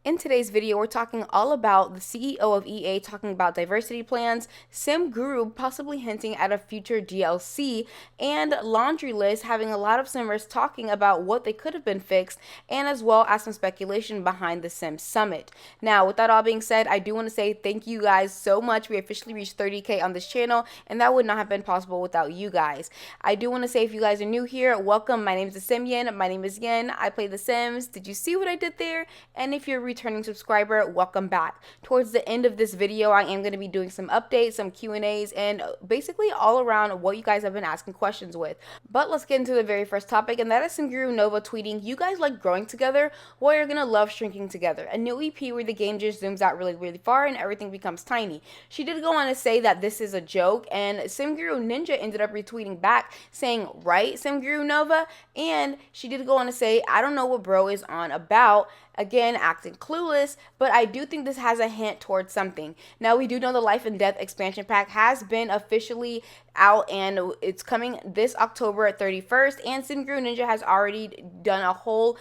In today's video, we're talking all about the CEO of EA talking about diversity plans, Sim Guru possibly hinting at a future DLC, and Laundry List having a lot of Simmers talking about what they could have been fixed, and as well as some speculation behind the Sim Summit. Now, with that all being said, I do want to say thank you guys so much. We officially reached 30K on this channel, and that would not have been possible without you guys. I do want to say if you guys are new here, welcome. My name is Yen. My name is Yen. I play The Sims. Did you see what I did there? And if you're returning subscriber, welcome back. Towards the end of this video, I am going to be doing some updates, some Q&As, and basically all around what you guys have been asking questions with. But let's get into the very first topic, and that is Sanguru Nova tweeting, "You guys like growing together? Well, you're gonna love shrinking together. A new EP where the game just zooms out really, really far and everything becomes tiny." She did go on to say that this is a joke, and Simguru Ninja ended up retweeting back saying, "Right, Simguru Nova?" And she did go on to say, "I don't know what bro is on about." Again, acting clueless, but I do think this has a hint towards something. Now, we do know the Life and Death expansion pack has been officially out, and it's coming this October 31st, and Simguru Ninja has already done a whole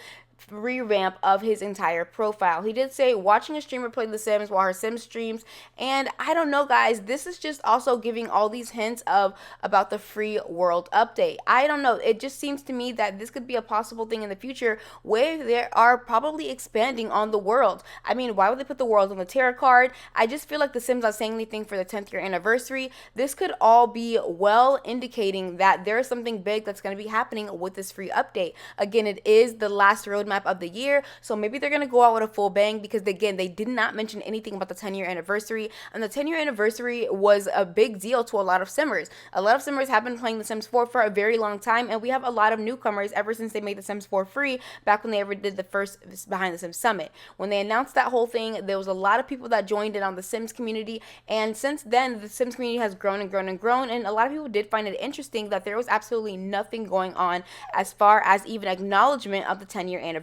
revamp of his entire profile. He did say watching a streamer play The Sims while her Sims streams, and I don't know guys, this is just also giving all these hints of about the free world update. I don't know, it just seems to me that this could be a possible thing in the future where they are probably expanding on the world. I mean, why would they put the world on the tarot card? I just feel like The Sims not saying anything for the 10th year anniversary. This could all be well indicating that there's something big that's going to be happening with this free update. Again, it is the last roadmap of the year, so maybe they're gonna go out with a full bang, because again, they did not mention anything about the 10-year anniversary, and the 10-year anniversary was a big deal to a lot of Simmers. A lot of Simmers have been playing The Sims 4 for a very long time, and we have a lot of newcomers ever since they made The Sims 4 free back when they ever did the first Behind the Sims Summit. When they announced that whole thing, there was a lot of people that joined in on the Sims community, and since then, the Sims community has grown and grown and grown, and a lot of people did find it interesting that there was absolutely nothing going on as far as even acknowledgement of the 10-year anniversary.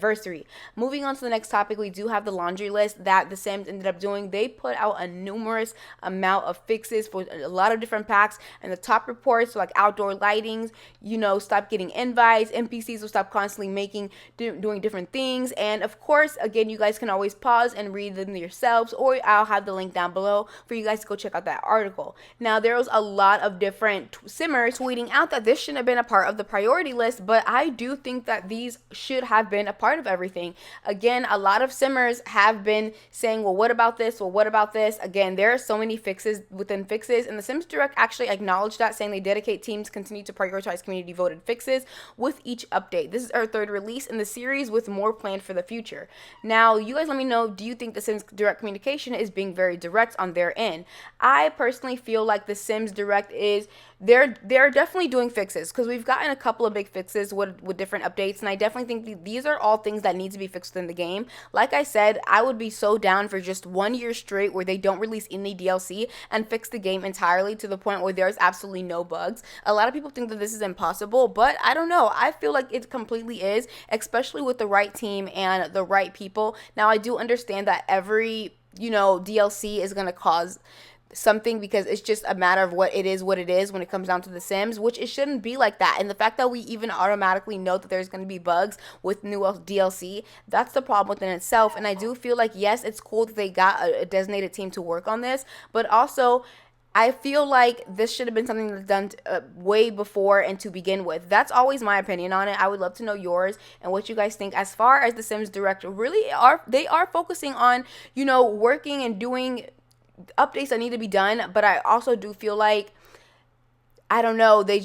Moving on to the next topic, we do have the laundry list that the Sims ended up doing. They put out a numerous amount of fixes for a lot of different packs, and the top reports, so like outdoor lightings, stop getting invites, NPCs will stop constantly doing different things, and of course, again, you guys can always pause and read them yourselves, or I'll have the link down below for you guys to go check out that article. Now, there was a lot of different Simmers tweeting out that this shouldn't have been a part of the priority list, but I do think that these should have been a part of everything. Again, a lot of Simmers have been saying, well, what about this? Well, what about this? Again, there are so many fixes within fixes, and the Sims Direct actually acknowledged that, saying they dedicate teams continue to prioritize community voted fixes with each update. This is our third release in the series with more planned for the future. Now, you guys let me know, do you think the Sims Direct communication is being very direct on their end? I personally feel like the Sims Direct is, they're definitely doing fixes, because we've gotten a couple of big fixes with different updates, and I definitely think these are all things that need to be fixed in the game. Like I said, I would be so down for just 1 year straight where they don't release any DLC and fix the game entirely to the point where there's absolutely no bugs. A lot of people think that this is impossible, but I don't know. I feel like it completely is, especially with the right team and the right people. Now, I do understand that every DLC is going to cause something, because it's just a matter of what it is when it comes down to The Sims, which it shouldn't be like that. And the fact that we even automatically know that there's going to be bugs with new DLC, that's the problem within itself. And I do feel like, yes, it's cool that they got a designated team to work on this, but also I feel like this should have been something that's done way before and to begin with. That's always my opinion on it. I would love to know yours and what you guys think as far as the Sims Direct really they are focusing on, working and doing updates that need to be done, but I also do feel like, I don't know, they're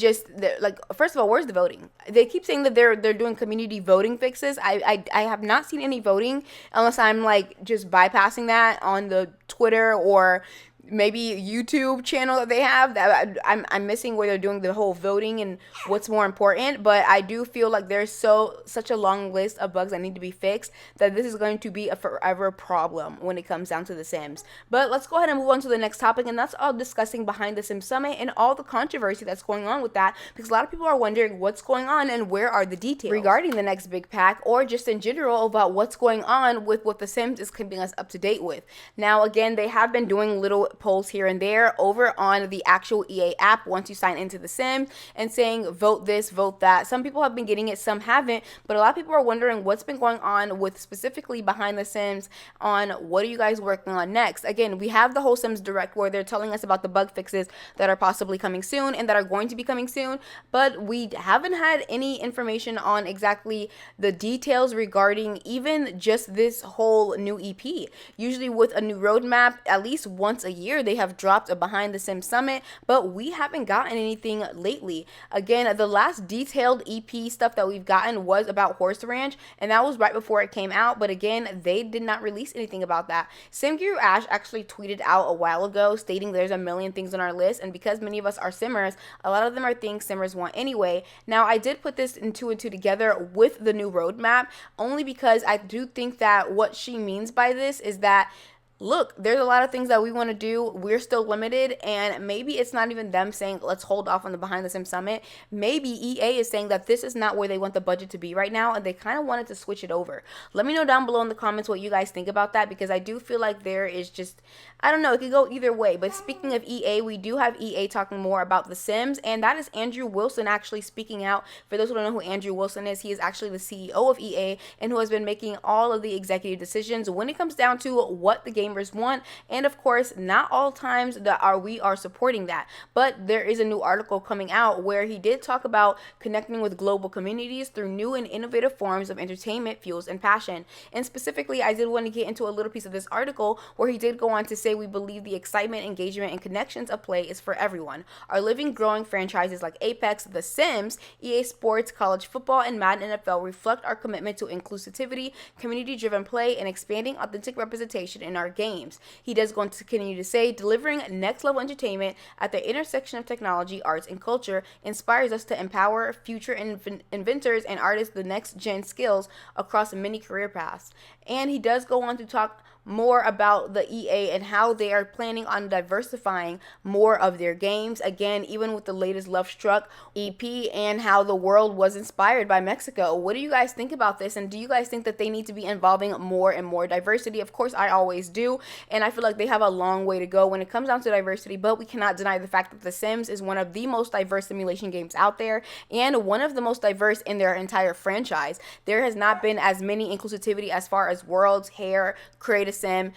like, first of all, where's the voting? They keep saying that they're doing community voting fixes. I have not seen any voting, unless I'm like just bypassing that on the Twitter or maybe YouTube channel that they have, that I'm missing, where they're doing the whole voting and what's more important. But I do feel like there's such a long list of bugs that need to be fixed that this is going to be a forever problem when it comes down to The Sims. But let's go ahead and move on to the next topic, and that's all discussing Behind the Sims Summit and all the controversy that's going on with that, because a lot of people are wondering what's going on and where are the details regarding the next big pack, or just in general about what's going on with what The Sims is keeping us up to date with. Now, again, they have been doing little polls here and there over on the actual EA app once you sign into the sim and saying vote this, vote that. Some people have been getting it, some haven't, but a lot of people are wondering what's been going on with specifically behind the Sims on what are you guys working on next. Again, we have the whole Sims Direct where they're telling us about the bug fixes that are possibly coming soon and that are going to be coming soon, but we haven't had any information on exactly the details regarding even just this whole new EP. Usually with a new roadmap, at least once a year, they have dropped a Behind the Sims Summit, but we haven't gotten anything lately. Again, the last detailed EP stuff that we've gotten was about Horse Ranch, and that was right before it came out, but again, they did not release anything about that. SimGuru Ash actually tweeted out a while ago stating there's a million things on our list, and because many of us are simmers, a lot of them are things simmers want anyway. Now, I did put this in two and two together with the new roadmap, only because I do think that what she means by this is that look, there's a lot of things that we want to do. We're still limited, and maybe it's not even them saying let's hold off on the Behind the Sim Summit. Maybe EA is saying that this is not where they want the budget to be right now, and they kind of wanted to switch it over. Let me know down below in the comments what you guys think about that, because I do feel like there is just, I don't know, it could go either way. But speaking of EA, we do have EA talking more about The Sims, and that is Andrew Wilson actually speaking out. For those who don't know who Andrew Wilson is, he is actually the CEO of EA and who has been making all of the executive decisions when it comes down to what the gamers want. And of course, not all times that we are supporting that, but there is a new article coming out where he did talk about connecting with global communities through new and innovative forms of entertainment, fuels, and passion. And specifically, I did want to get into a little piece of this article where he did go on to say we believe the excitement, engagement, and connections of play is for everyone. Our living, growing franchises like Apex, The Sims, EA Sports, college football, and Madden NFL reflect our commitment to inclusivity, community-driven play, and expanding authentic representation in our games. He does go on to continue to say, delivering next-level entertainment at the intersection of technology, arts, and culture inspires us to empower future inventors and artists the next-gen skills across many career paths. And he does go on to talk more about the EA and how they are planning on diversifying more of their games. Again, even with the latest Love Struck EP and how the world was inspired by Mexico. What do you guys think about this? And do you guys think that they need to be involving more and more diversity? Of course, I always do. And I feel like they have a long way to go when it comes down to diversity, but we cannot deny the fact that The Sims is one of the most diverse simulation games out there and one of the most diverse in their entire franchise. There has not been as many inclusivity as far as worlds, hair, creative sim,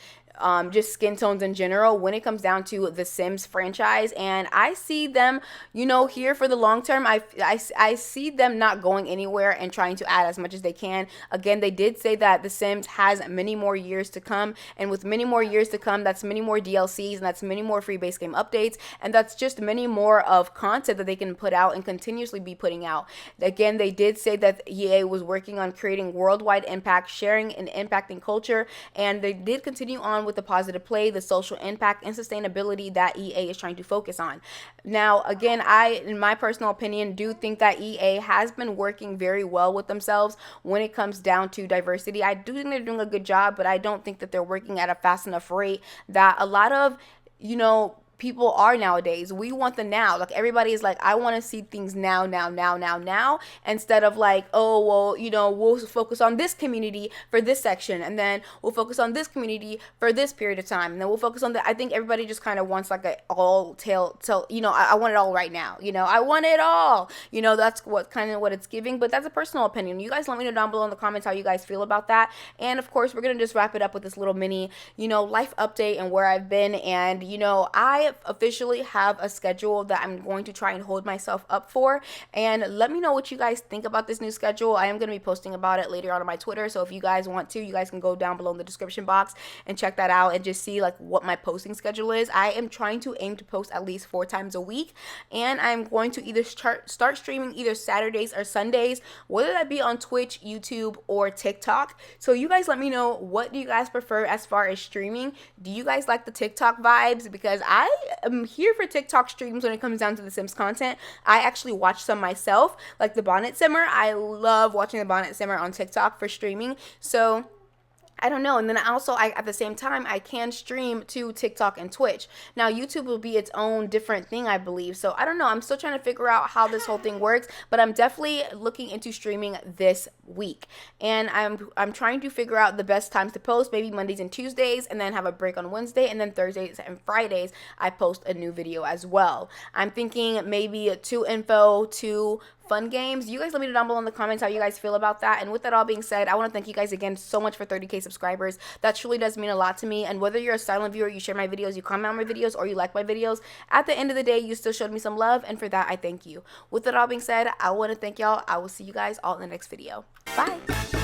just skin tones in general when it comes down to the Sims franchise. And I see them, here for the long term. I see them not going anywhere and trying to add as much as they can. Again, they did say that the Sims has many more years to come, and with many more years to come, that's many more DLCs, and that's many more free base game updates, and that's just many more of content that they can put out and continuously be putting out. Again, they did say that EA was working on creating worldwide impact, sharing and impacting culture, and they did continue on with the positive play, the social impact, and sustainability that EA is trying to focus on. Now, again, I, in my personal opinion, do think that EA has been working very well with themselves when it comes down to diversity. I do think they're doing a good job, but I don't think that they're working at a fast enough rate that a lot of, people are nowadays. We want the now. Like, everybody is like, I want to see things now, instead of like, oh, well, we'll focus on this community for this section, and then we'll focus on this community for this period of time, and then we'll focus on I think everybody just kind of wants like a all I want it all right now. I want it all. That's what it's giving, but that's a personal opinion. You guys let me know down below in the comments how you guys feel about that. And of course, we're going to just wrap it up with this little mini, life update and where I've been. And, I officially have a schedule that I'm going to try and hold myself up for, and let me know what you guys think about this new schedule. I am going to be posting about it later on my Twitter, so if you guys want to, you guys can go down below in the description box and check that out and just see like what my posting schedule is. I am trying to aim to post at least 4 times a week, and I'm going to either start streaming either Saturdays or Sundays, whether that be on Twitch, YouTube, or TikTok. So you guys let me know, what do you guys prefer as far as streaming? Do you guys like the TikTok vibes? Because I am here for TikTok streams when it comes down to the Sims content. I actually watch some myself, like the Bonnet Simmer. I love watching the Bonnet Simmer on TikTok for streaming. So I don't know. And then also, at the same time, I can stream to TikTok and Twitch. Now, YouTube will be its own different thing, I believe. So I don't know. I'm still trying to figure out how this whole thing works, but I'm definitely looking into streaming this week. And I'm trying to figure out the best times to post, maybe Mondays and Tuesdays, and then have a break on Wednesday, and then Thursdays and Fridays I post a new video as well. I'm thinking maybe 2 info, 2 fun games. You guys let me know down below in the comments how you guys feel about that. And with that all being said, I want to thank you guys again so much for 30K subscribers. That truly does mean a lot to me. And whether you're a silent viewer, you share my videos, you comment on my videos, or you like my videos, at the end of the day, you still showed me some love. And for that, I thank you. With that all being said, I want to thank y'all. I will see you guys all in the next video. Bye.